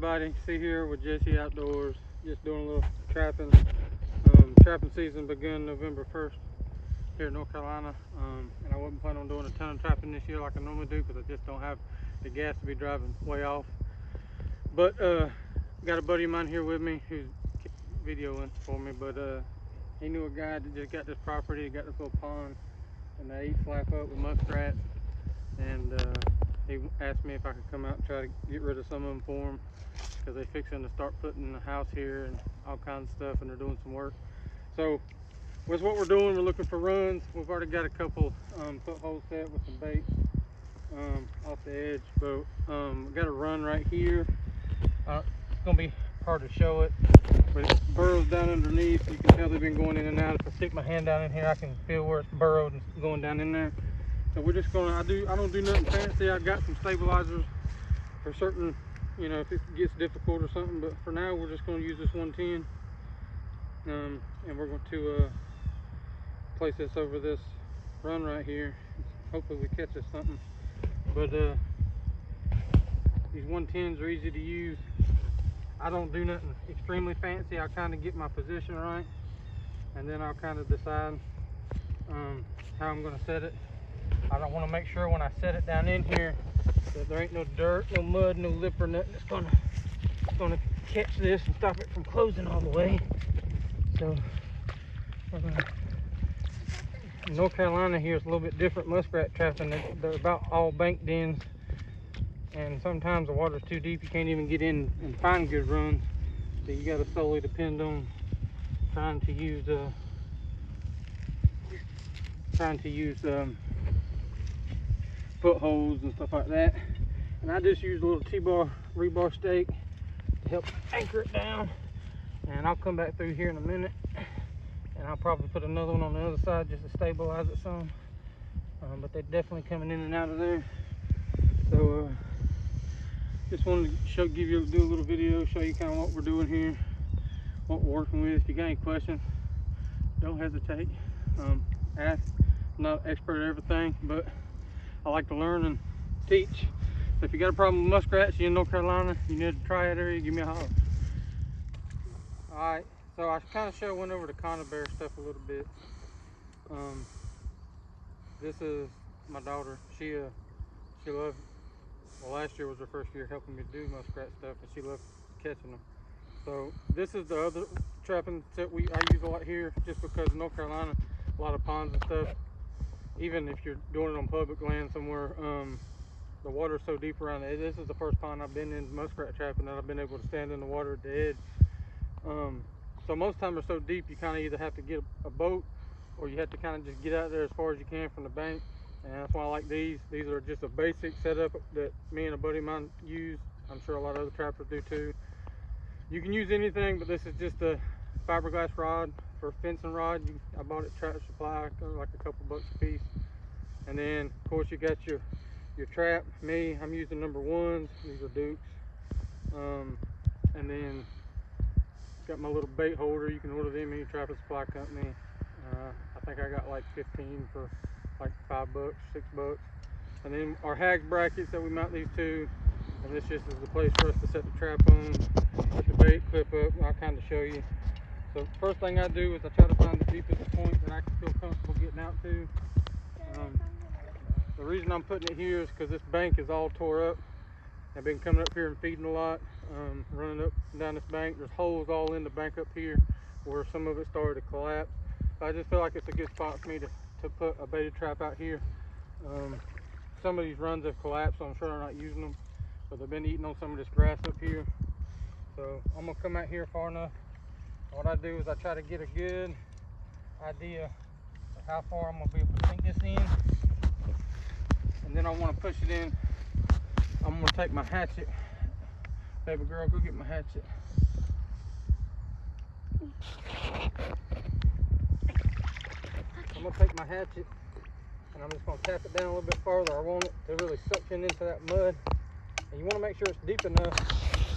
everybody, C here with Jesse Outdoors, just doing a little trapping. Trapping season begun November 1st here in North Carolina, and I wasn't planning on doing a ton of trapping this year like I normally do because I just don't have the gas to be driving way off. But got a buddy of mine here with me who's videoing for me, but he knew a guy that just got this property, got this little pond, and they eat slap up with muskrat, and he asked me if I could come out and try to get rid of some of them for him because they're fixing to start putting the house here and all kinds of stuff, and they're doing some work. So that's what we're doing. We're looking for runs. We've already got a couple footholds set with some baits off the edge, but we got a run right here. It's gonna be hard to show it, but it burrows down underneath. You can tell they've been going in and out. If I stick my hand down in here, I can feel where it's burrowed and going down in there. So we're just gonna, I don't do nothing fancy. I've got some stabilizers for certain, you know, if it gets difficult or something, but for now we're just gonna use this 110, and we're going to place this over this run right here. Hopefully we catch us something. But these 110s are easy to use. I don't do nothing extremely fancy. I kind of get my position right, and then I'll kind of decide how I'm going to set it. I don't want to make sure when I set it down in here that there ain't no dirt, no mud, no lip or nothing that's gonna catch this and stop it from closing all the way. So in North Carolina here is a little bit different muskrat trapping. They're about all bank dens, and sometimes the water's too deep. You can't even get in and find good runs. So you got to solely depend on trying to use footholds and stuff like that. And I just use a little T-bar rebar stake to help anchor it down. And I'll come back through here in a minute, and I'll probably put another one on the other side just to stabilize it some. But they're definitely coming in and out of there. So just wanted to do a little video, show you kind of what we're doing here, what we're working with. If you got any questions, don't hesitate. Ask. I'm not an expert at everything, but I like to learn and teach. So if you got a problem with muskrats, you're in North Carolina, you need to try it area, give me a holler. Alright, so I kind of went over the conibear stuff a little bit. This is my daughter. She loved, well, last year was her first year helping me do muskrat stuff, and she loved catching them. So this is the other trapping set I use a lot here, just because in North Carolina, a lot of ponds and stuff, even if you're doing it on public land somewhere, the water's so deep around it. This is the first pond I've been in muskrat trapping that I've been able to stand in the water at the edge. So most times they're so deep, you kind of either have to get a boat, or you have to kind of just get out there as far as you can from the bank. And that's why I like these. These are just a basic setup that me and a buddy of mine use. I'm sure a lot of other trappers do too. You can use anything, but this is just a fiberglass rod for fencing rod. I bought it at Tractor Supply, like a couple bucks a piece. And then of course you got your trap. I'm using number 1s. These are Dukes. And then got my little bait holder. You can order them in Tractor Supply Company. I think I got like 15 for like $5, $6. And then our hags brackets that we mount these to, and this just is the place for us to set the trap on, put the bait clip up. I'll kind of show you. So first thing I do is I try to find the deepest point that I can feel comfortable getting out to. The reason I'm putting it here is because this bank is all tore up. I've been coming up here and feeding a lot, running up and down this bank. There's holes all in the bank up here where some of it started to collapse. So I just feel like it's a good spot for me to put a baited trap out here. Some of these runs have collapsed, so I'm sure they're not using them, but they've been eating on some of this grass up here. So I'm gonna come out here far enough. What I do is I try to get a good idea of how far I'm gonna be able to sink this in, and then I want to push it in. I'm gonna take my hatchet. Baby girl, go get my hatchet. I'm gonna take my hatchet and I'm just gonna tap it down a little bit farther. I want it to really suction into that mud. And you want to make sure it's deep enough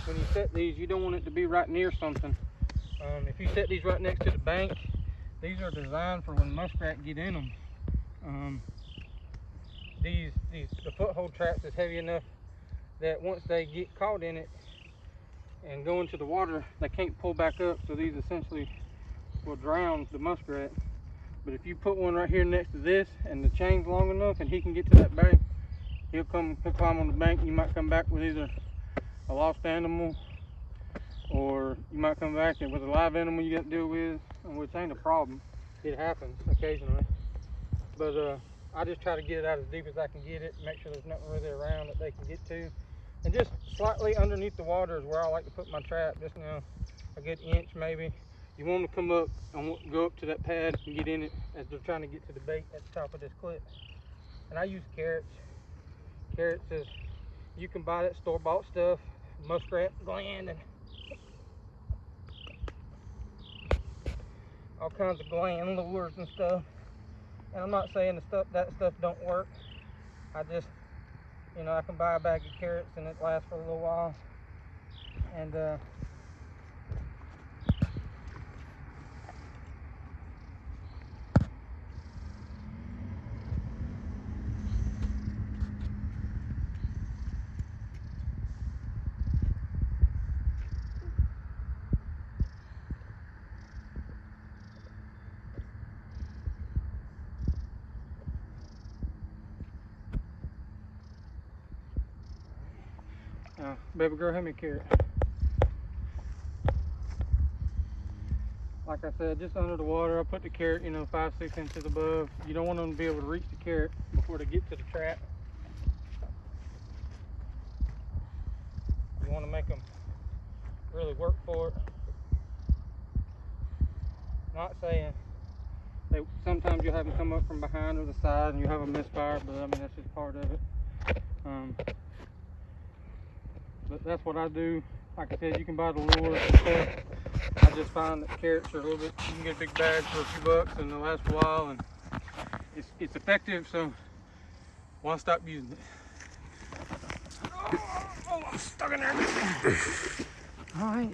when you set these. You don't want it to be right near something. If you set these right next to the bank, these are designed for when muskrat get in them. The foothold traps is heavy enough that once they get caught in it, and go into the water, they can't pull back up, so these essentially will drown the muskrat. But if you put one right here next to this and the chain's long enough and he can get to that bank, he'll climb on the bank. You might come back with either a lost animal, or you might come back with a live animal you got to deal with, which ain't a problem. It happens occasionally. But I just try to get it out as deep as I can get it, make sure there's nothing really around that they can get to. And just slightly underneath the water is where I like to put my trap, just a good inch maybe. You want to come up and go up to that pad and get in it as they're trying to get to the bait at the top of this clip. And I use carrots. Carrots is, you can buy that store-bought stuff, muskrat gland and all kinds of gland lures and stuff. And I'm not saying that stuff don't work. I just, I can buy a bag of carrots and it lasts for a little while. And baby girl, hand me a carrot. Like I said, just under the water, I put the carrot, 5-6 inches above. You don't want them to be able to reach the carrot before they get to the trap. You want to make them really work for it. Not saying sometimes you'll have them come up from behind or the side and you have a misfire, but I mean that's just part of it. But that's what I do. Like I said, you can buy the lure and stuff. I just find that carrots are a little bit, you can get a big bag for a few bucks and they'll last a while, and it's effective, so why stop using it? Oh, I'm stuck in there. All right.